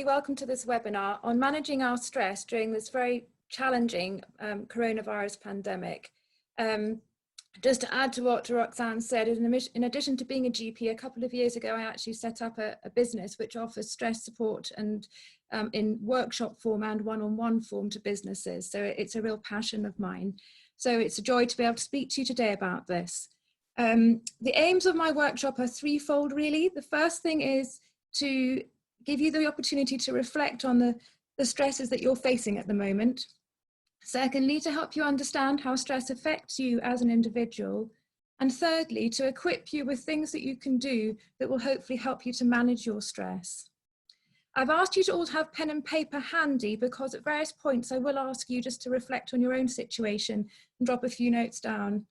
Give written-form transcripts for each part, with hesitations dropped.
Welcome to this webinar on managing our stress during this very challenging coronavirus pandemic. Just to add to what Roxanne said, in addition to being a GP, a couple of years ago I actually set up a business which offers stress support and in workshop form and one-on-one form to businesses. So it's a real passion of mine. So it's a joy to be able to speak to you today about this. The aims of my workshop are threefold really. The first thing is to give you the opportunity to reflect on the stresses that you're facing at the moment. Secondly, to help you understand how stress affects you as an individual. And thirdly, to equip you with things that you can do that will hopefully help you to manage your stress. I've asked you to all have pen and paper handy because at various points I will ask you just to reflect on your own situation and drop a few notes down.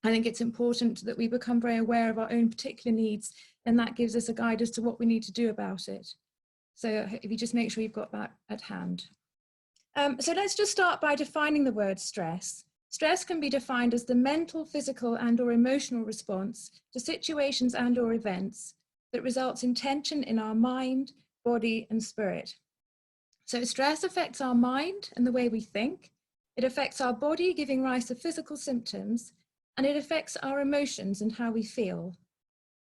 I think it's important that we become very aware of our own particular needs, and that gives us a guide as to what we need to do about it. So if you just make sure you've got that at hand. So let's just start by defining the word stress. Stress can be defined as the mental, physical and or emotional response to situations and or events that results in tension in our mind, body and spirit. So stress affects our mind and the way we think. It affects our body, giving rise to physical symptoms, and it affects our emotions and how we feel.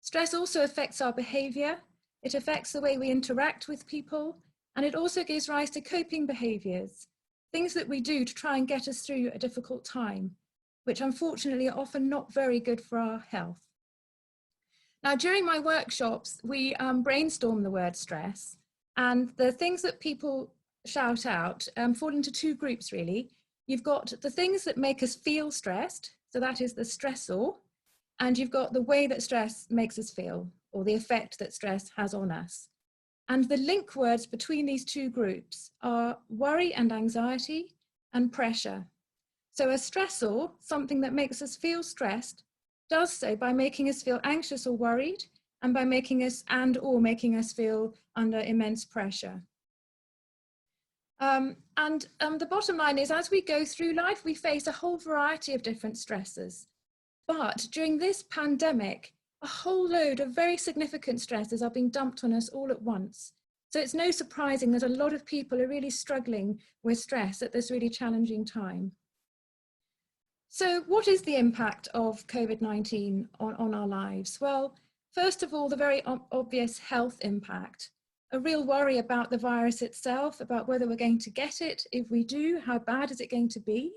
Stress also affects our behaviour. It affects the way we interact with people, and it also gives rise to coping behaviours, things that we do to try and get us through a difficult time, which unfortunately are often not very good for our health. Now, during my workshops, we brainstorm the word stress, and the things that people shout out fall into two groups really. You've got the things that make us feel stressed, so that is the stressor, and you've got the way that stress makes us feel, or the effect that stress has on us. And the link words between these two groups are worry and anxiety and pressure. So a stressor, something that makes us feel stressed, does so by making us feel anxious or worried, and by making us making us feel under immense pressure. The bottom line is, as we go through life, we face a whole variety of different stresses. But during this pandemic, a whole load of very significant stresses are being dumped on us all at once. So it's no surprising that a lot of people are really struggling with stress at this really challenging time. So what is the impact of COVID-19 on our lives? Well, first of all, the very obvious health impact. A real worry about the virus itself, about whether we're going to get it. If we do, how bad is it going to be?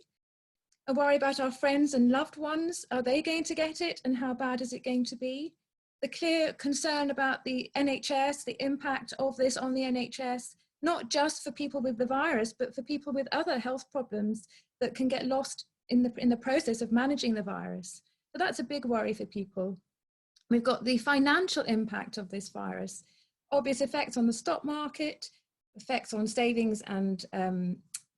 A worry about our friends and loved ones. Are they going to get it, and how bad is it going to be? The clear concern about the NHS, the impact of this on the NHS, not just for people with the virus, but for people with other health problems that can get lost in the process of managing the virus. So that's a big worry for people. We've got the financial impact of this virus. Obvious effects on the stock market, effects on savings and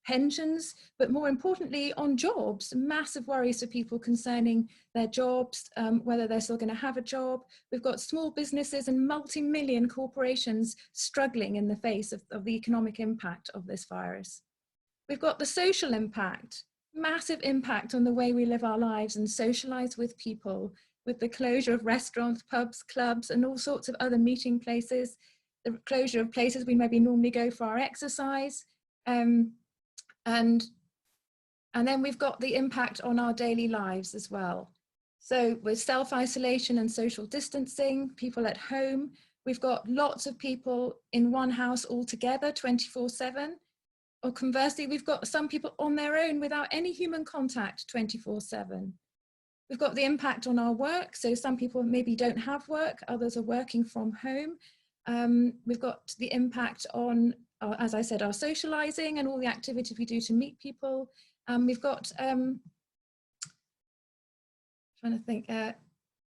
pensions, but more importantly on jobs. Massive worries for people concerning their jobs, whether they're still going to have a job. We've got small businesses and multi-million corporations struggling in the face of the economic impact of this virus. We've got the social impact, massive impact on the way we live our lives and socialise with people, with the closure of restaurants, pubs, clubs and all sorts of other meeting places, the closure of places we maybe normally go for our exercise. And then we've got the impact on our daily lives as well. So with self-isolation and social distancing, people at home, we've got lots of people in one house all together 24/7. Or conversely, we've got some people on their own without any human contact 24/7. We've got the impact on our work. So some people maybe don't have work, others are working from home. We've got the impact on, as I said, our socializing and all the activities we do to meet people. We've got, trying to think,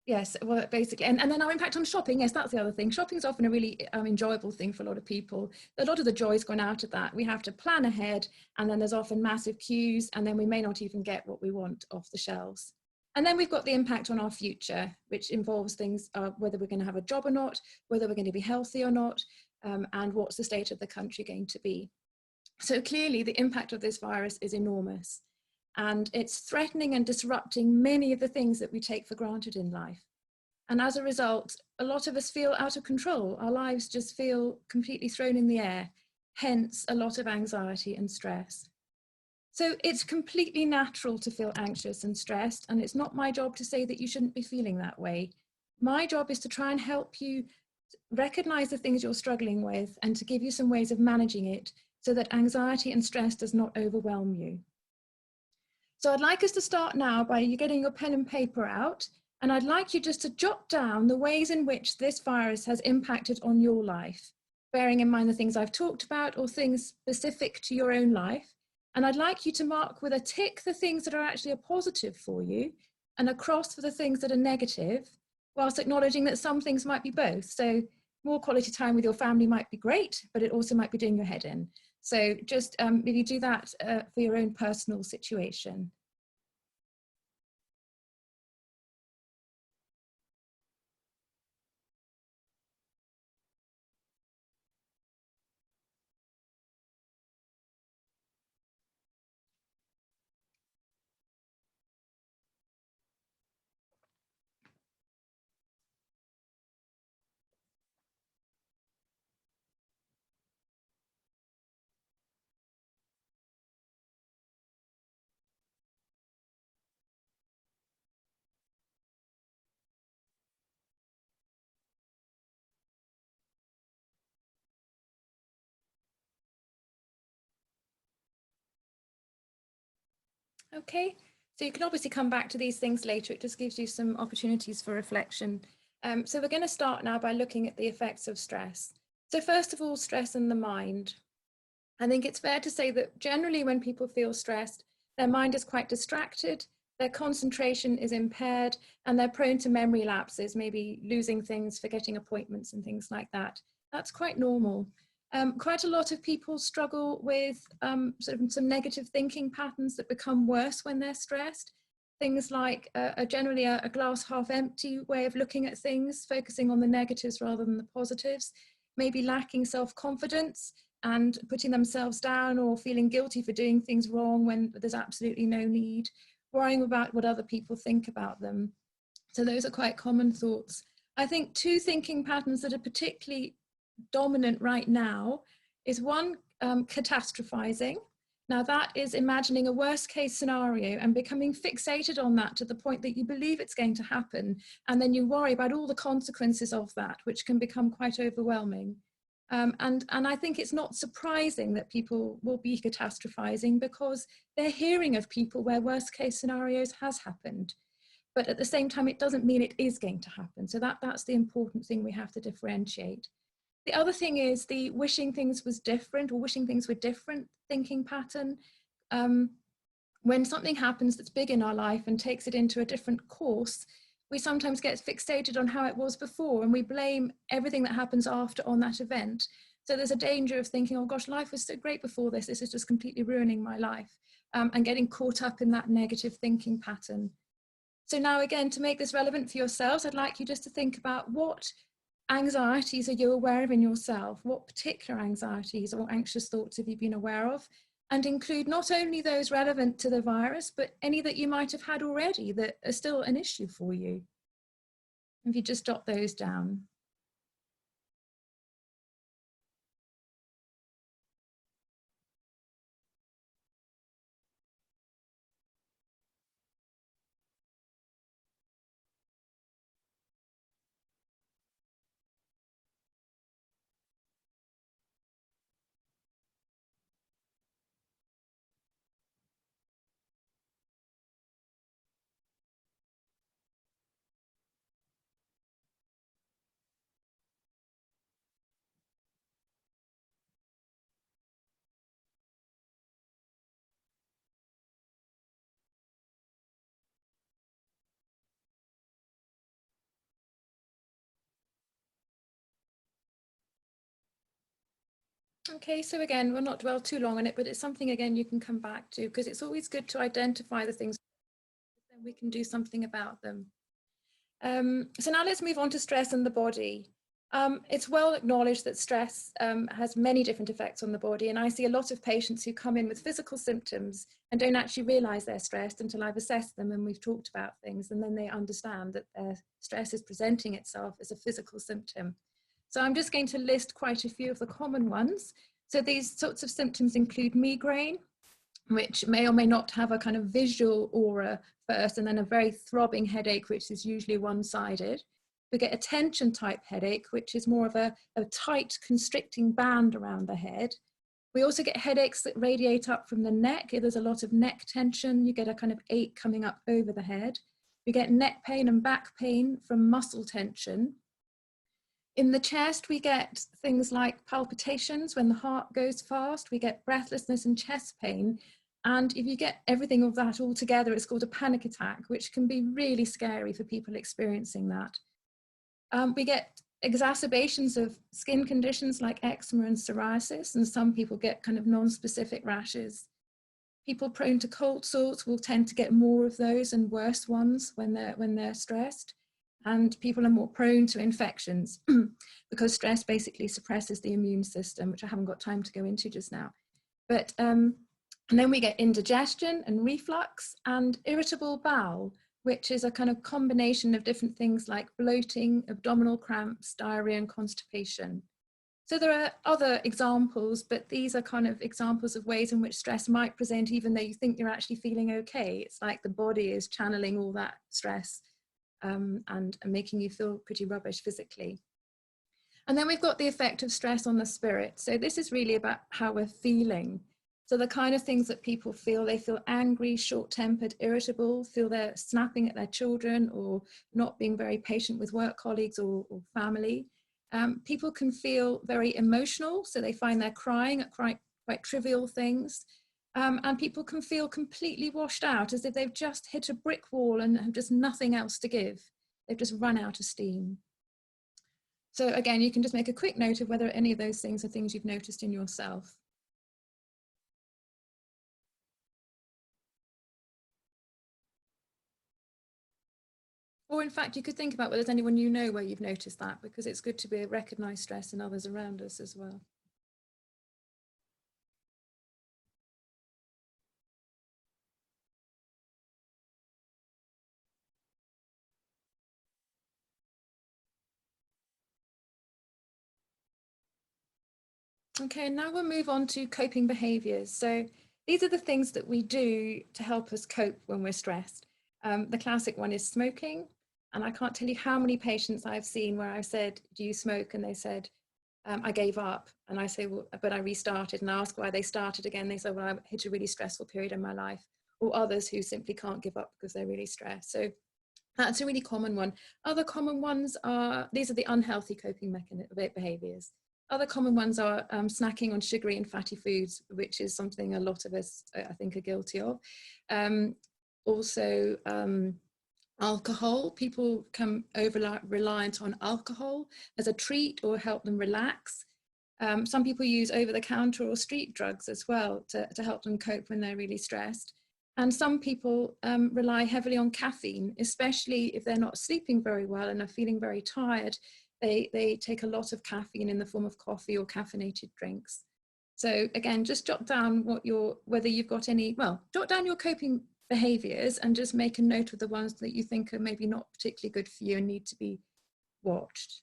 yes, well, basically, and then our impact on shopping. Yes, that's the other thing. Shopping is often a really enjoyable thing for a lot of people. A lot of the joy's gone out of that. We have to plan ahead, and then there's often massive queues, and then we may not even get what we want off the shelves. And then we've got the impact on our future, which involves things, whether we're going to have a job or not, whether we're going to be healthy or not, and what's the state of the country going to be. So clearly the impact of this virus is enormous, and it's threatening and disrupting many of the things that we take for granted in life. And as a result, a lot of us feel out of control. Our lives just feel completely thrown in the air, hence a lot of anxiety and stress. So it's completely natural to feel anxious and stressed, and it's not my job to say that you shouldn't be feeling that way. My job is to try and help you recognize the things you're struggling with and to give you some ways of managing it so that anxiety and stress does not overwhelm you. So I'd like us to start now by you getting your pen and paper out, and I'd like you just to jot down the ways in which this virus has impacted on your life, bearing in mind the things I've talked about or things specific to your own life. And I'd like you to mark with a tick the things that are actually a positive for you and a cross for the things that are negative, whilst acknowledging that some things might be both. So more quality time with your family might be great, but it also might be doing your head in. So just maybe do that for your own personal situation. Okay, so you can obviously come back to these things later. It just gives you some opportunities for reflection. So we're going to start now by looking at the effects of stress. So first of all, stress in the mind. I think it's fair to say that generally when people feel stressed, their mind is quite distracted, their concentration is impaired, and they're prone to memory lapses, maybe losing things, forgetting appointments and things like that. That's quite normal. Quite a lot of people struggle with sort of some negative thinking patterns that become worse when they're stressed. Things like generally a glass half empty way of looking at things, focusing on the negatives rather than the positives, maybe lacking self-confidence and putting themselves down or feeling guilty for doing things wrong when there's absolutely no need, worrying about what other people think about them. So those are quite common thoughts. I think two thinking patterns that are particularly dominant right now is one, catastrophizing. Now that is imagining a worst case scenario and becoming fixated on that to the point that you believe it's going to happen, and then you worry about all the consequences of that, which can become quite overwhelming. And I think it's not surprising that people will be catastrophizing because they're hearing of people where worst case scenarios has happened. But at the same time, it doesn't mean it is going to happen. So that's the important thing we have to differentiate. The other thing is the wishing things was different or wishing things were different thinking pattern. When something happens that's big in our life and takes it into a different course, we sometimes get fixated on how it was before and we blame everything that happens after on that event. So there's a danger of thinking, oh gosh, life was so great before this is just completely ruining my life, and getting caught up in that negative thinking pattern. So now again, to make this relevant for yourselves, I'd like you just to think about what anxieties are you aware of in yourself? What particular anxieties or anxious thoughts have you been aware of? And include not only those relevant to the virus, but any that you might have had already that are still an issue for you. If you just jot those down. Okay, so again, we'll not dwell too long on it, but it's something again you can come back to because it's always good to identify the things, then we can do something about them. So now let's move on to stress in the body. It's well acknowledged that stress has many different effects on the body, and I see a lot of patients who come in with physical symptoms and don't actually realise they're stressed until I've assessed them and we've talked about things, and then they understand that their stress is presenting itself as a physical symptom. So I'm just going to list quite a few of the common ones. So these sorts of symptoms include migraine, which may or may not have a kind of visual aura first, and then a very throbbing headache, which is usually one-sided. We get a tension type headache, which is more of a tight constricting band around the head. We also get headaches that radiate up from the neck. If there's a lot of neck tension, you get a kind of ache coming up over the head. We get neck pain and back pain from muscle tension. In the chest, we get things like palpitations when the heart goes fast. We get breathlessness and chest pain. And if you get everything of that all together, it's called a panic attack, which can be really scary for people experiencing that. We get exacerbations of skin conditions like eczema and psoriasis, and some people get kind of non-specific rashes. People prone to cold sores will tend to get more of those and worse ones when they're stressed. And people are more prone to infections because stress basically suppresses the immune system, which I haven't got time to go into just now. But and then we get indigestion and reflux and irritable bowel, which is a kind of combination of different things like bloating, abdominal cramps, diarrhea, and constipation. So there are other examples, but these are kind of examples of ways in which stress might present even though you think you're actually feeling okay. It's like the body is channeling all that stress and making you feel pretty rubbish physically. And then we've got the effect of stress on the spirit. So this is really about how we're feeling. So the kind of things that people feel, they feel angry, short-tempered, irritable, feel they're snapping at their children or not being very patient with work colleagues or family. People can feel very emotional, so they find they're crying at quite trivial things. And people can feel completely washed out, as if they've just hit a brick wall and have just nothing else to give. They've just run out of steam. So again, you can just make a quick note of whether any of those things are things you've noticed in yourself. Or in fact, you could think about whether there's anyone you know where you've noticed that, because it's good to recognise stress in others around us as well. Okay, now we'll move on to coping behaviours. So these are the things that we do to help us cope when we're stressed. The classic one is smoking. And I can't tell you how many patients I've seen where I've said, do you smoke? And they said, I gave up. And I say, well, but I restarted, and I ask why they started again. They say, well, I hit a really stressful period in my life. Or others who simply can't give up because they're really stressed. So that's a really common one. Other common ones are, these are the unhealthy coping behaviours. Other common ones are snacking on sugary and fatty foods, which is something a lot of us, I think, are guilty of. Also, alcohol. People become over-reliant on alcohol as a treat or help them relax. Some people use over-the-counter or street drugs as well to help them cope when they're really stressed. And some people rely heavily on caffeine, especially if they're not sleeping very well and are feeling very tired. They take a lot of caffeine in the form of coffee or caffeinated drinks. So again, just jot down whether you've got any, well, jot down your coping behaviours and just make a note of the ones that you think are maybe not particularly good for you and need to be watched.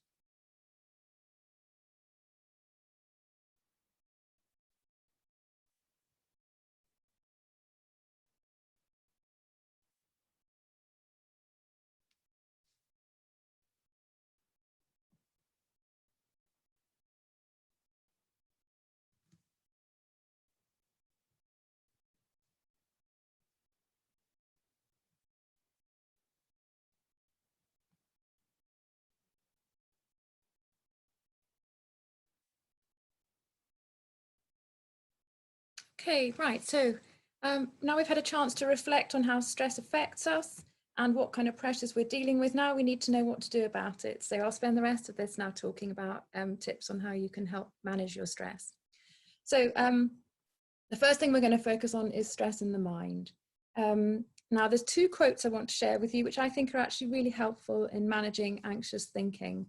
Okay, right, so now we've had a chance to reflect on how stress affects us and what kind of pressures we're dealing with. Now we need to know what to do about it. So I'll spend the rest of this now talking about tips on how you can help manage your stress. So the first thing we're going to focus on is stress in the mind. Now there's two quotes I want to share with you, which I think are actually really helpful in managing anxious thinking.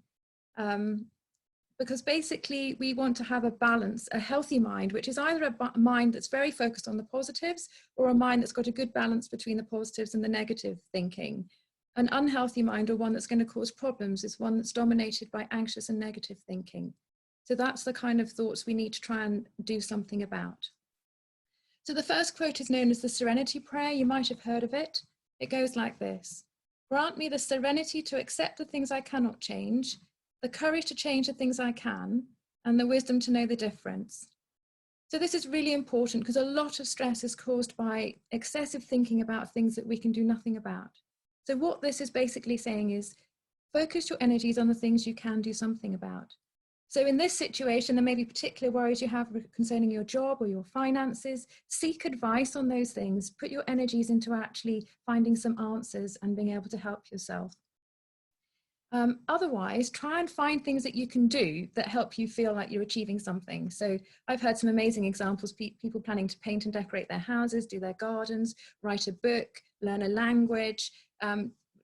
because basically we want to have a balance, a healthy mind, which is either a mind that's very focused on the positives or a mind that's got a good balance between the positives and the negative thinking. An unhealthy mind, or one that's going to cause problems, is one that's dominated by anxious and negative thinking. So that's the kind of thoughts we need to try and do something about. So the first quote is known as the Serenity Prayer. You might have heard of it. It goes like this: "Grant me the serenity to accept the things I cannot change, the courage to change the things I can, and the wisdom to know the difference." So this is really important because a lot of stress is caused by excessive thinking about things that we can do nothing about. So what this is basically saying is, focus your energies on the things you can do something about. So in this situation, there may be particular worries you have concerning your job or your finances. Seek advice on those things. Put your energies into actually finding some answers and being able to help yourself. Otherwise, try and find things that you can do that help you feel like you're achieving something. So I've heard some amazing examples, people planning to paint and decorate their houses, do their gardens, write a book, learn a language,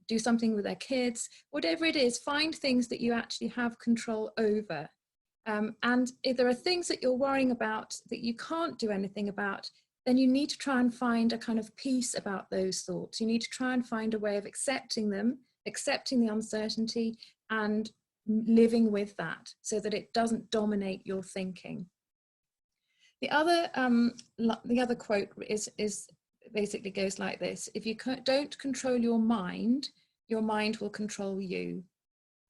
do something with their kids, whatever it is, find things that you actually have control over. And if there are things that you're worrying about that you can't do anything about, then you need to try and find a kind of peace about those thoughts. You need to try and find a way of accepting them, accepting the uncertainty, and living with that so that it doesn't dominate your thinking. The other quote is basically goes like this: if you don't control your mind will control you.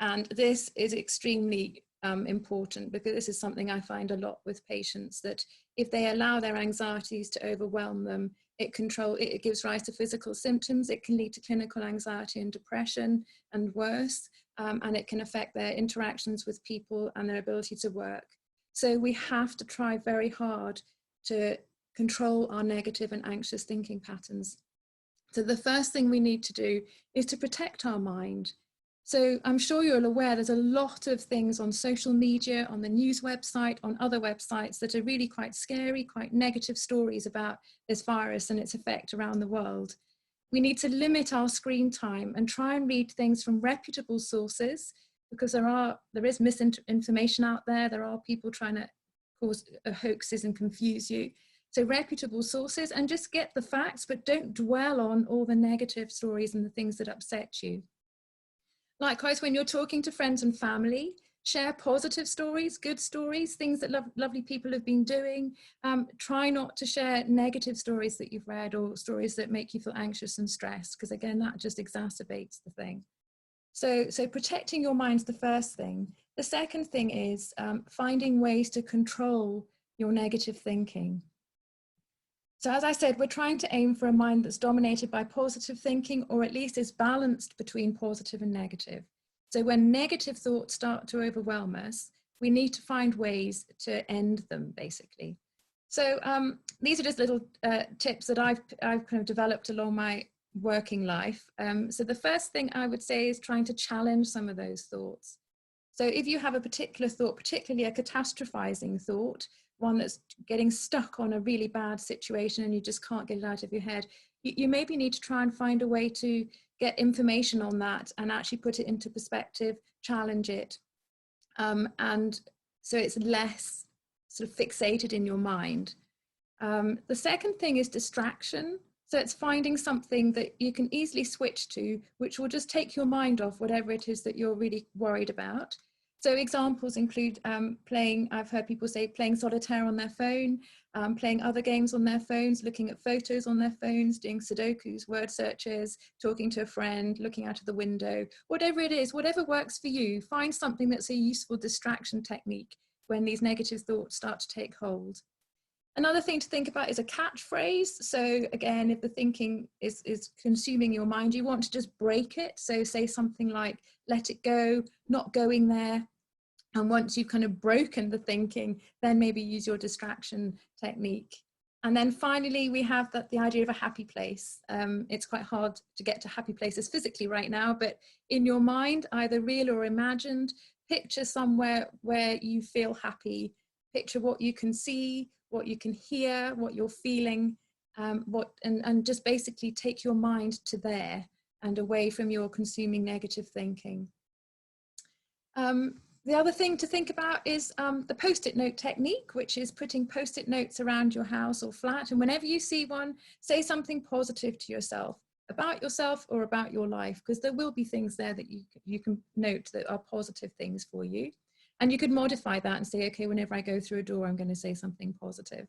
And this is extremely important, because this is something I find a lot with patients, that if they allow their anxieties to overwhelm them, it gives rise to physical symptoms. It can lead to clinical anxiety and depression and worse, and it can affect their interactions with people and their ability to work. So we have to try very hard to control our negative and anxious thinking patterns. So the first thing we need to do is to protect our mind. So I'm sure you're aware there's a lot of things on social media, on the news website, on other websites that are really quite scary, quite negative stories about this virus and its effect around the world. We need to limit our screen time and try and read things from reputable sources, because there is misinformation out there. There are people trying to cause hoaxes and confuse you. So reputable sources, and just get the facts, but don't dwell on all the negative stories and the things that upset you. Likewise, when you're talking to friends and family, share positive stories, good stories, things that lovely people have been doing. Try not to share negative stories that you've read or stories that make you feel anxious and stressed, because again, that just exacerbates the thing. So protecting your mind's the first thing. The second thing is finding ways to control your negative thinking. So as I said, we're trying to aim for a mind that's dominated by positive thinking, or at least is balanced between positive and negative. So when negative thoughts start to overwhelm us, we need to find ways to end them, basically. So these are just little tips that I've kind of developed along my working life. So the first thing I would say is trying to challenge some of those thoughts. So if you have a particular thought, particularly a catastrophizing thought, one that's getting stuck on a really bad situation and you just can't get it out of your head, you maybe need to try and find a way to get information on that and actually put it into perspective, challenge it. And so it's less sort of fixated in your mind. The second thing is distraction. So it's finding something that you can easily switch to, which will just take your mind off whatever it is that you're really worried about. So examples include I've heard people say playing solitaire on their phone, playing other games on their phones, looking at photos on their phones, doing Sudokus, word searches, talking to a friend, looking out of the window, whatever it is, whatever works for you, find something that's a useful distraction technique when these negative thoughts start to take hold. Another thing to think about is a catchphrase. So again, if the thinking is consuming your mind, you want to just break it. So say something like, let it go, not going there. And once you've kind of broken the thinking, then maybe use your distraction technique. And then finally, we have the idea of a happy place. It's quite hard to get to happy places physically right now, but in your mind, either real or imagined, picture somewhere where you feel happy. Picture what you can see, what you can hear, what you're feeling, and just basically take your mind to there and away from your consuming negative thinking. The other thing to think about is the post-it note technique, which is putting post-it notes around your house or flat. And whenever you see one, say something positive to yourself or about your life, because there will be things there that you can note that are positive things for you. And you could modify that and say, okay, whenever I go through a door, I'm going to say something positive.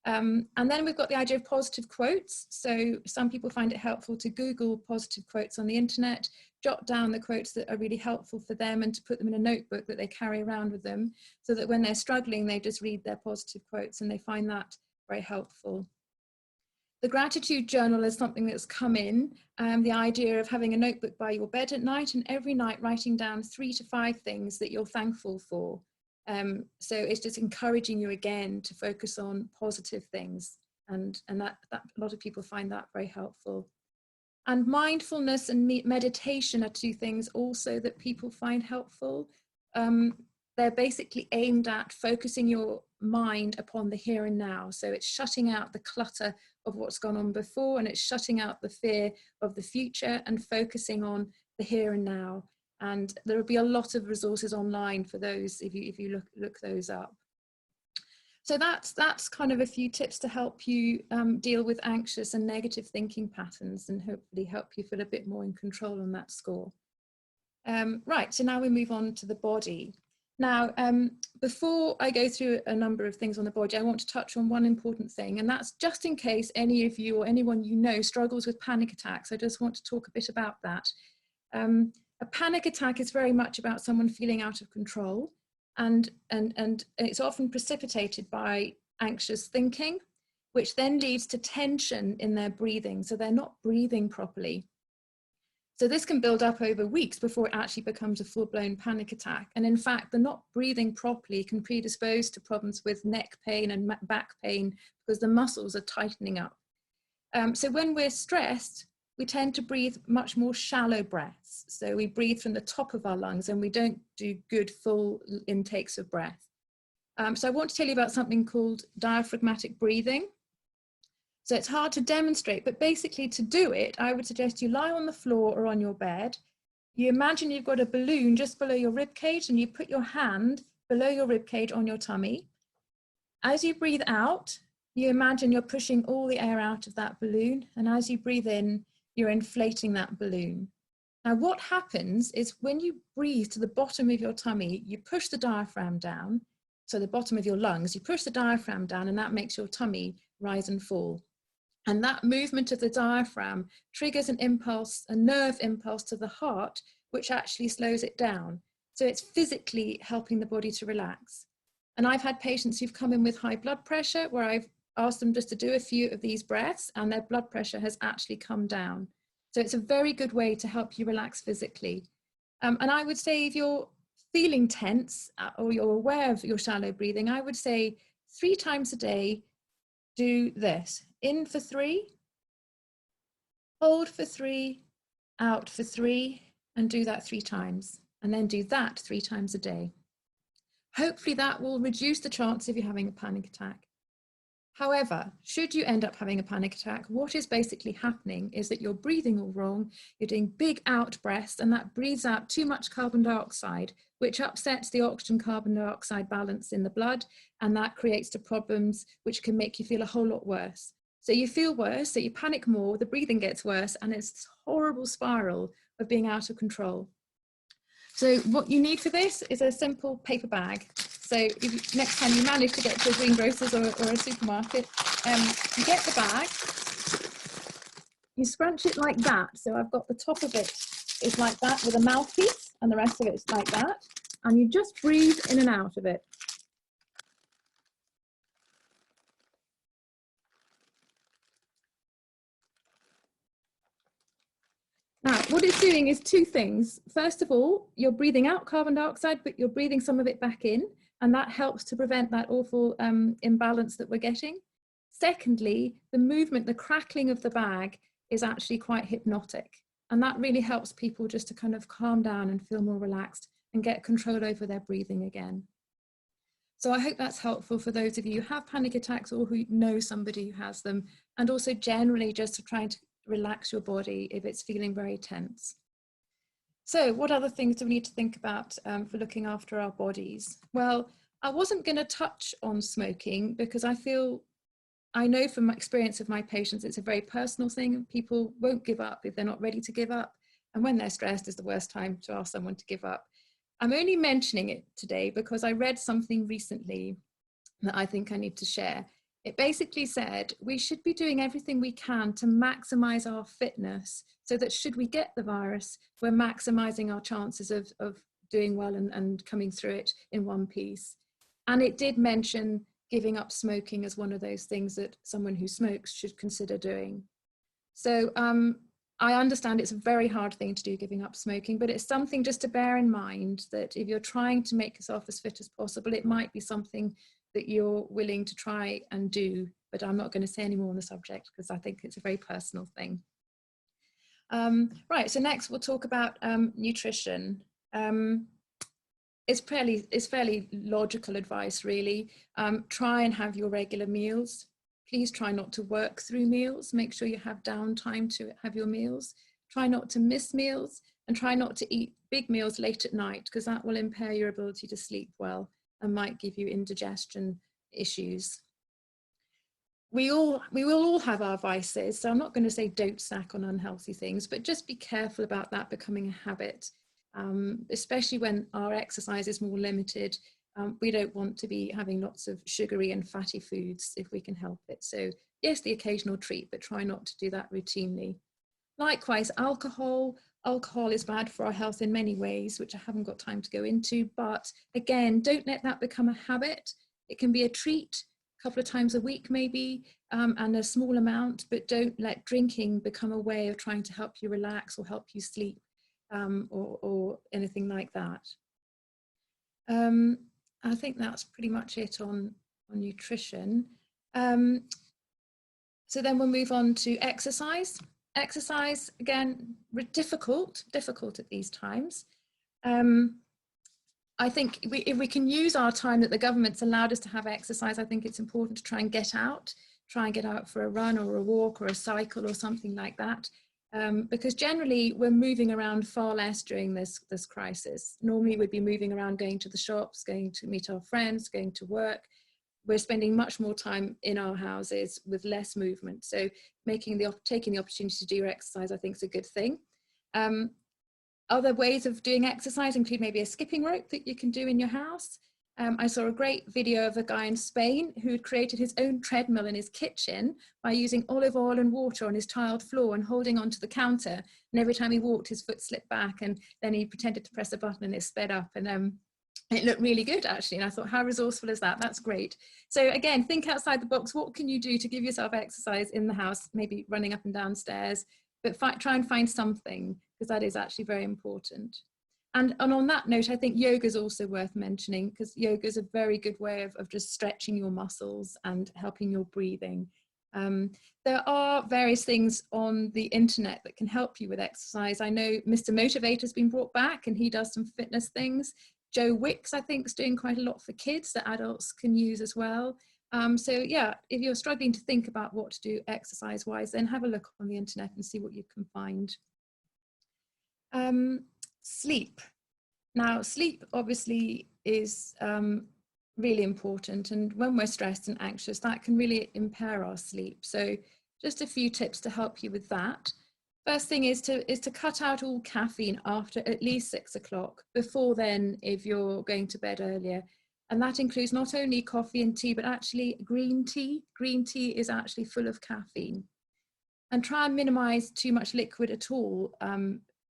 And then we've got the idea of positive quotes. So some people find it helpful to Google positive quotes on the internet, jot down the quotes that are really helpful for them and to put them in a notebook that they carry around with them, so that when they're struggling, they just read their positive quotes and they find that very helpful. The gratitude journal is something that's come in, the idea of having a notebook by your bed at night and every night writing down 3 to 5 things that you're thankful for. So it's just encouraging you again to focus on positive things, and that a lot of people find that very helpful. And mindfulness and meditation are 2 things also that people find helpful. They're basically aimed at focusing your mind upon the here and now. So it's shutting out the clutter of what's gone on before, and it's shutting out the fear of the future and focusing on the here and now. And there will be a lot of resources online for those if you look those up. So that's kind of a few tips to help you deal with anxious and negative thinking patterns, and hopefully help you feel a bit more in control on that score. Right, so now we move on to the body. Now, before I go through a number of things on the body, I want to touch on one important thing, and that's just in case any of you or anyone you know struggles with panic attacks. I just want to talk a bit about that. A panic attack is very much about someone feeling out of control, and it's often precipitated by anxious thinking, which then leads to tension in their breathing. So they're not breathing properly. So this can build up over weeks before it actually becomes a full-blown panic attack. And in fact, the not breathing properly can predispose to problems with neck pain and back pain because the muscles are tightening up. So when we're stressed, we tend to breathe much more shallow breaths. So we breathe from the top of our lungs and we don't do good full intakes of breath. So I want to tell you about something called diaphragmatic breathing. So it's hard to demonstrate, but basically to do it, I would suggest you lie on the floor or on your bed. You imagine you've got a balloon just below your rib cage and you put your hand below your rib cage on your tummy. As you breathe out, you imagine you're pushing all the air out of that balloon. And as you breathe in, you're inflating that balloon. Now what happens is when you breathe to the bottom of your tummy, you push the diaphragm down. So the bottom of your lungs, you push the diaphragm down and that makes your tummy rise and fall. And that movement of the diaphragm triggers an impulse, a nerve impulse to the heart, which actually slows it down. So it's physically helping the body to relax. And I've had patients who've come in with high blood pressure where I've asked them just to do a few of these breaths and their blood pressure has actually come down. So it's a very good way to help you relax physically. And I would say if you're feeling tense or you're aware of your shallow breathing, I would say 3 times a day, do this. In for 3, hold for 3, out for 3, and do that 3 times. And then do that 3 times a day. Hopefully that will reduce the chance of you having a panic attack. However, should you end up having a panic attack, what is basically happening is that you're breathing all wrong, you're doing big out breaths, and that breathes out too much carbon dioxide, which upsets the oxygen carbon dioxide balance in the blood, and that creates the problems which can make you feel a whole lot worse. So you feel worse, so you panic more, the breathing gets worse, and it's this horrible spiral of being out of control. So what you need for this is a simple paper bag. So if next time you manage to get to a greengrocer's or a supermarket, you get the bag, you scrunch it like that. So I've got the top of it is like that with a mouthpiece and the rest of it is like that. And you just breathe in and out of it. Now, what it's doing is 2 things. First of all, you're breathing out carbon dioxide, but you're breathing some of it back in, and that helps to prevent that awful imbalance that we're getting. Secondly, the movement, the crackling of the bag is actually quite hypnotic, and that really helps people just to kind of calm down and feel more relaxed and get control over their breathing again. So I hope that's helpful for those of you who have panic attacks or who know somebody who has them, and also generally just to try to relax your body if it's feeling very tense. So what other things do we need to think about for looking after our bodies? Well, I wasn't going to touch on smoking because I know from my experience of my patients, it's a very personal thing. People won't give up if they're not ready to give up. And when they're stressed is the worst time to ask someone to give up. I'm only mentioning it today because I read something recently that I think I need to share. It basically said we should be doing everything we can to maximize our fitness so that should we get the virus, we're maximizing our chances of doing well and coming through it in one piece. And it did mention giving up smoking as one of those things that someone who smokes should consider doing. So I understand it's a very hard thing to do, giving up smoking, but it's something just to bear in mind that if you're trying to make yourself as fit as possible, it might be something that you're willing to try and do, but I'm not going to say any more on the subject because I think it's a very personal thing. Right, so next we'll talk about nutrition. It's fairly logical advice, really. Try and have your regular meals. Please try not to work through meals. Make sure you have downtime to have your meals. Try not to miss meals and try not to eat big meals late at night because that will impair your ability to sleep well and might give you indigestion issues. We will all have our vices, so I'm not going to say don't snack on unhealthy things, but just be careful about that becoming a habit, especially when our exercise is more limited. We don't want to be having lots of sugary and fatty foods if we can help it. So yes, the occasional treat, but try not to do that routinely. Likewise, alcohol is bad for our health in many ways, which I haven't got time to go into, but again, don't let that become a habit. It can be a treat a couple of times a week maybe, and a small amount, but don't let drinking become a way of trying to help you relax or help you sleep, or anything like that. I think that's pretty much it on nutrition. So then we'll move on to exercise. Exercise, again, difficult at these times. I think if we can use our time that the government's allowed us to have exercise, I think it's important to try and get out for a run or a walk or a cycle or something like that. Because generally we're moving around far less during this crisis. Normally we'd be moving around, going to the shops, going to meet our friends, going to work. We're spending much more time in our houses with less movement. So taking the opportunity to do your exercise, I think, is a good thing. Other ways of doing exercise include maybe a skipping rope that you can do in your house. I saw a great video of a guy in Spain who had created his own treadmill in his kitchen by using olive oil and water on his tiled floor and holding onto the counter. And every time he walked, his foot slipped back, and then he pretended to press a button and it sped up. And it looked really good, actually. And I thought, how resourceful is that? That's great. So again, think outside the box. What can you do to give yourself exercise in the house? Maybe running up and down stairs, but try and find something, because that is actually very important. And on that note, I think yoga is also worth mentioning, because yoga is a very good way of just stretching your muscles and helping your breathing. There are various things on the internet that can help you with exercise. I know Mr. Motivator has been brought back and he does some fitness things. Joe Wicks, I think, is doing quite a lot for kids that adults can use as well. So yeah, if you're struggling to think about what to do exercise-wise, then have a look on the internet and see what you can find. Sleep. Now, sleep obviously is really important, and when we're stressed and anxious, that can really impair our sleep. So just a few tips to help you with that. First thing is to cut out all caffeine after at least 6 o'clock. Before then, if you're going to bed earlier. And that includes not only coffee and tea, but actually green tea. Green tea is actually full of caffeine. And try and minimize too much liquid at all,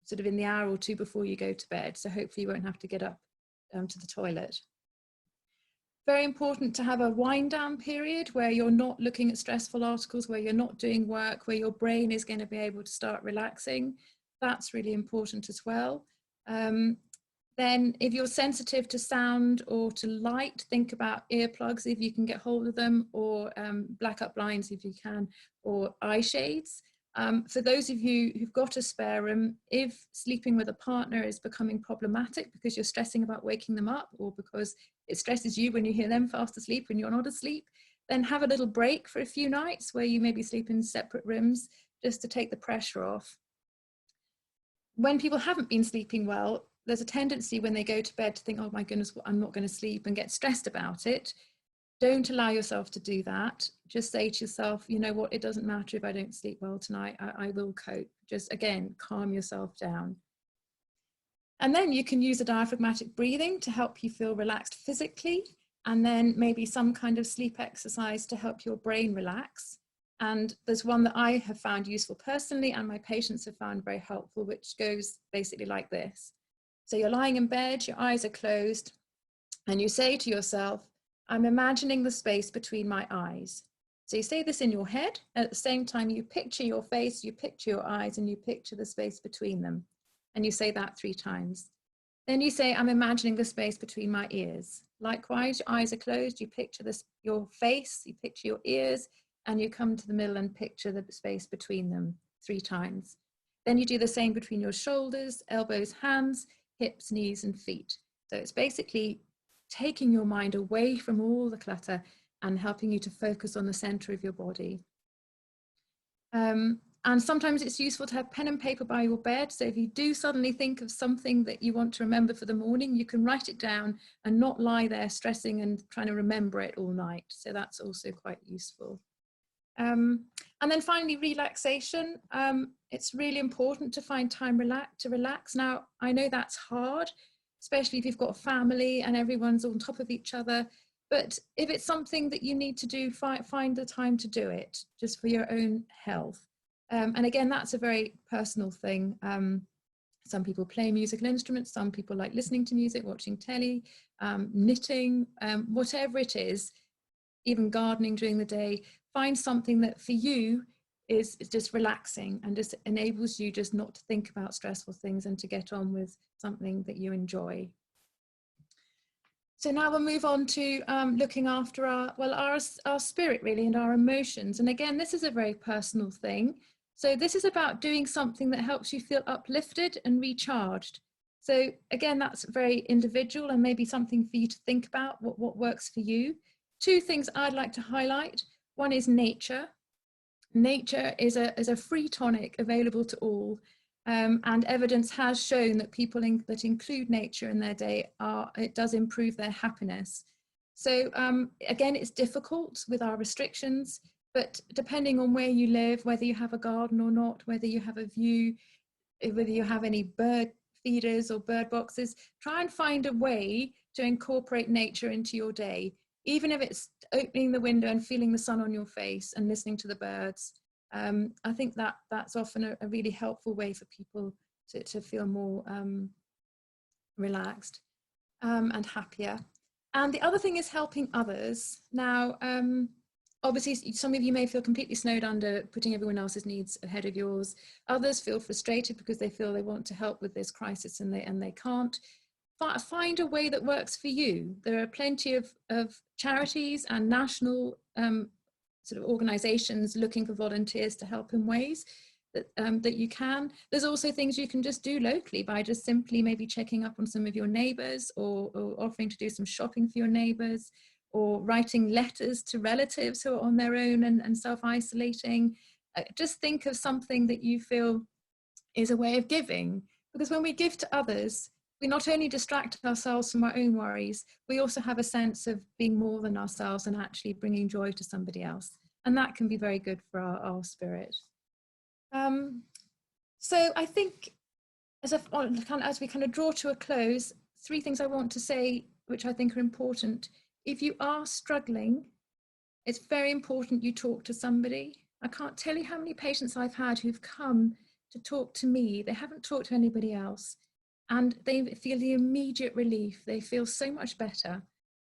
sort of in the hour or two before you go to bed. So hopefully you won't have to get up to the toilet. Very important to have a wind down period where you're not looking at stressful articles, where you're not doing work, where your brain is going to be able to start relaxing. That's really important as well. Then if you're sensitive to sound or to light, think about earplugs if you can get hold of them, or blackout blinds if you can, or eye shades. For those of you who've got a spare room, if sleeping with a partner is becoming problematic because you're stressing about waking them up, or because it stresses you when you hear them fast asleep when you're not asleep, then have a little break for a few nights where you maybe sleep in separate rooms just to take the pressure off. when people haven't been sleeping well, there's a tendency when they go to bed to think, oh my goodness, I'm not going to sleep, and get stressed about it. Don't allow yourself to do that. Just say to yourself, you know what, it doesn't matter if I don't sleep well tonight, I will cope. Just again, calm yourself down. And then you can use a diaphragmatic breathing to help you feel relaxed physically, and then maybe some kind of sleep exercise to help your brain relax. And there's one that I have found useful personally, and my patients have found very helpful, which goes basically like this. So you're lying in bed, your eyes are closed, and you say to yourself, I'm imagining the space between my eyes. So you say this in your head, and at the same time you picture your face, you picture your eyes, and you picture the space between them. And you say that 3 times. Then you say, I'm imagining the space between my ears. Likewise, your eyes are closed, you picture this, your face, you picture your ears, and you come to the middle and picture the space between them 3 times. Then you do the same between your shoulders, elbows, hands, hips, knees, and feet. So it's basically taking your mind away from all the clutter and helping you to focus on the center of your body. And sometimes it's useful to have pen and paper by your bed. So if you do suddenly think of something that you want to remember for the morning, you can write it down and not lie there stressing and trying to remember it all night. So that's also quite useful. And then finally, relaxation. It's really important to find time to relax. Now, I know that's hard, especially if you've got a family and everyone's on top of each other. But if it's something that you need to do, find the time to do it, just for your own health. And again, that's a very personal thing. Some people play musical instruments, some people like listening to music, watching telly, knitting, whatever it is, even gardening during the day. Find something that for you is just relaxing and just enables you just not to think about stressful things and to get on with something that you enjoy. So now we'll move on to looking after our spirit really, and our emotions. And again, this is a very personal thing. So this is about doing something that helps you feel uplifted and recharged. So again, that's very individual and maybe something for you to think about, what works for you. 2 things I'd like to highlight. One is nature. Nature is a free tonic available to all. And evidence has shown that people that include nature in their day, it does improve their happiness. So again, it's difficult with our restrictions, but depending on where you live, whether you have a garden or not, whether you have a view, whether you have any bird feeders or bird boxes, try and find a way to incorporate nature into your day, even if it's opening the window and feeling the sun on your face and listening to the birds. I think that's often a really helpful way for people to feel more relaxed and happier. And the other thing is helping others. Now, obviously, some of you may feel completely snowed under, putting everyone else's needs ahead of yours. Others feel frustrated because they feel they want to help with this crisis and they can't. Find a way that works for you. There are plenty of charities and national sort of organizations looking for volunteers to help in ways that you can. There's also things you can just do locally by just simply maybe checking up on some of your neighbors, or offering to do some shopping for your neighbors, or writing letters to relatives who are on their own and self-isolating. Just think of something that you feel is a way of giving, because when we give to others, we not only distract ourselves from our own worries, we also have a sense of being more than ourselves and actually bringing joy to somebody else. And that can be very good for our spirit. So I think as we kind of draw to a close, 3 things I want to say, which I think are important. If you are struggling, it's very important you talk to somebody. I can't tell you how many patients I've had who've come to talk to me. They haven't talked to anybody else. And they feel the immediate relief. They feel so much better.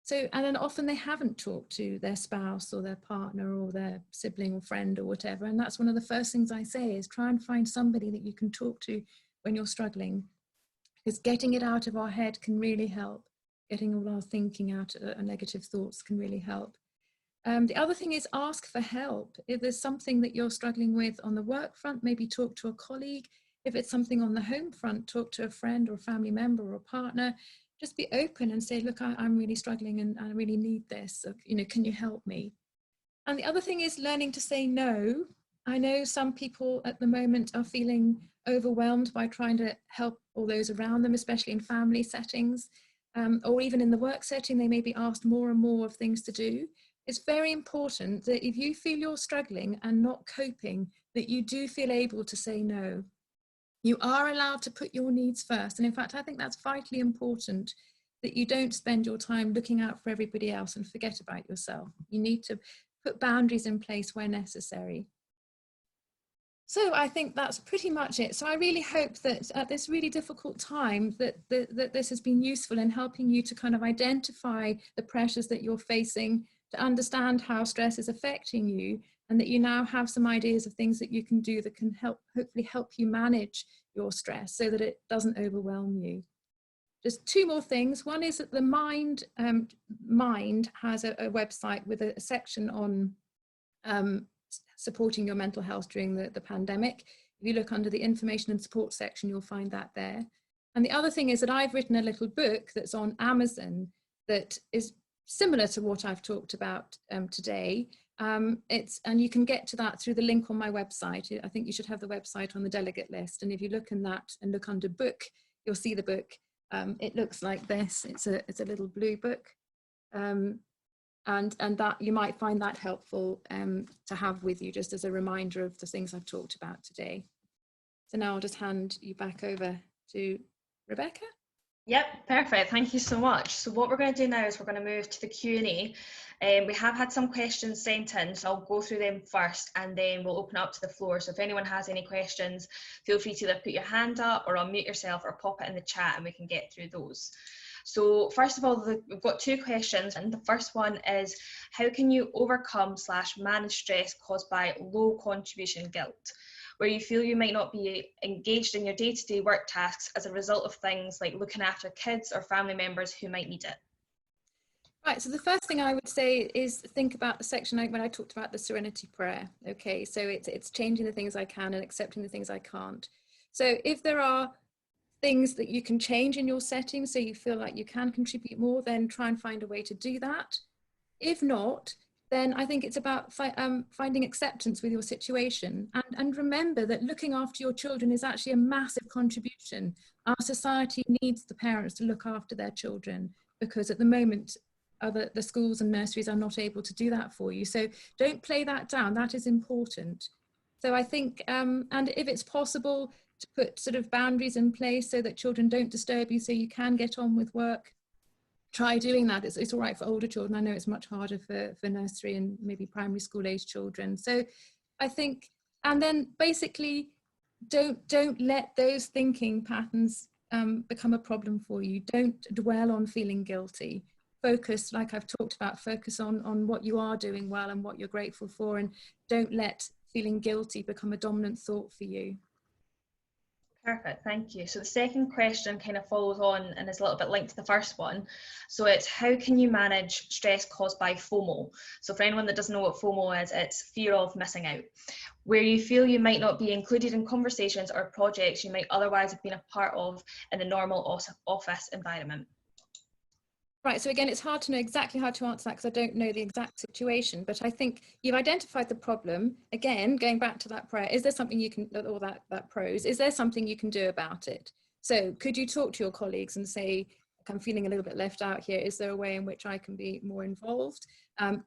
So, and then often they haven't talked to their spouse or their partner or their sibling or friend or whatever. And that's one of the first things I say is try and find somebody that you can talk to when you're struggling, because getting it out of our head can really help. Getting all our thinking out, negative thoughts can really help. The other thing is ask for help. If there's something that you're struggling with on the work front, maybe talk to a colleague. If it's something on the home front, talk to a friend or a family member or a partner. Just be open and say, look, I'm really struggling and I really need this. So, can you help me? And the other thing is learning to say no. I know some people at the moment are feeling overwhelmed by trying to help all those around them, especially in family settings, or even in the work setting, they may be asked more and more of things to do. It's very important that if you feel you're struggling and not coping, that you do feel able to say no. You are allowed to put your needs first. And in fact, I think that's vitally important, that you don't spend your time looking out for everybody else and forget about yourself. You need to put boundaries in place where necessary. So I think that's pretty much it. So I really hope that at this really difficult time that this has been useful in helping you to kind of identify the pressures that you're facing, to understand how stress is affecting you, and that you now have some ideas of things that you can do that can hopefully help you manage your stress so that it doesn't overwhelm you. Just two more things. One is that the Mind has a website with a section on supporting your mental health during the pandemic. If you look under the information and support section, you'll find that there. And the other thing is that I've written a little book that's on Amazon that is similar to what I've talked about today. And you can get to that through the link on my website. I think you should have the website on the delegate list. And if you look in that and look under book, you'll see the book. It looks like this. It's a little blue book. And that you might find that helpful to have with you, just as a reminder of the things I've talked about today. So now I'll just hand you back over to Rebecca. Yep, perfect. Thank you so much. So what we're going to do now is we're going to move to the Q&A. We have had some questions sent in, so I'll go through them first and then we'll open up to the floor. So if anyone has any questions, feel free to either put your hand up or unmute yourself or pop it in the chat and we can get through those. So first of all, we've got two questions, and the first one is, how can you overcome/manage stress caused by low contribution guilt, where you feel you might not be engaged in your day-to-day work tasks as a result of things like looking after kids or family members who might need it? Right, so the first thing I would say is think about the section when I talked about the serenity prayer. Okay, so it's changing the things I can and accepting the things I can't. So if there are things that you can change in your setting so you feel like you can contribute more, then try and find a way to do that. If not, then I think it's about finding acceptance with your situation, and remember that looking after your children is actually a massive contribution. Our society needs the parents to look after their children, because at the moment the schools and nurseries are not able to do that for you. So don't play that down, that is important. So I think, and if it's possible, to put sort of boundaries in place so that children don't disturb you, so you can get on with work. Try doing that. It's all right for older children. I know it's much harder for nursery and maybe primary school age children. So I think, and then basically don't let those thinking patterns become a problem for you. Don't dwell on feeling guilty. Focus, like I've talked about, focus on what you are doing well and what you're grateful for, and don't let feeling guilty become a dominant thought for you. Perfect, thank you. So the second question kind of follows on and is a little bit linked to the first one. So it's, how can you manage stress caused by FOMO? So for anyone that doesn't know what FOMO is, it's fear of missing out, where you feel you might not be included in conversations or projects you might otherwise have been a part of in the normal office environment. Right, so again, it's hard to know exactly how to answer that because I don't know the exact situation, but I think you've identified the problem. Again, going back to that prayer, is there something you can, or that prose, is there something you can do about it? So could you talk to your colleagues and say, I'm feeling a little bit left out here, is there a way in which I can be more involved?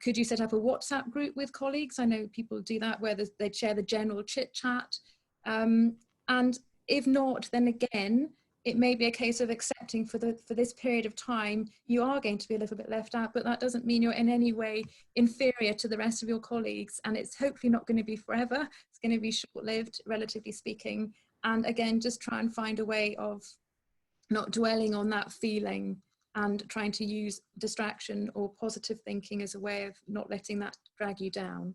Could you set up a WhatsApp group with colleagues? I know people do that where they share the general chit chat. And if not, then again, it may be a case of accepting for this period of time, you are going to be a little bit left out, but that doesn't mean you're in any way inferior to the rest of your colleagues. And it's hopefully not going to be forever. It's going to be short-lived, relatively speaking. And again, just try and find a way of not dwelling on that feeling and trying to use distraction or positive thinking as a way of not letting that drag you down.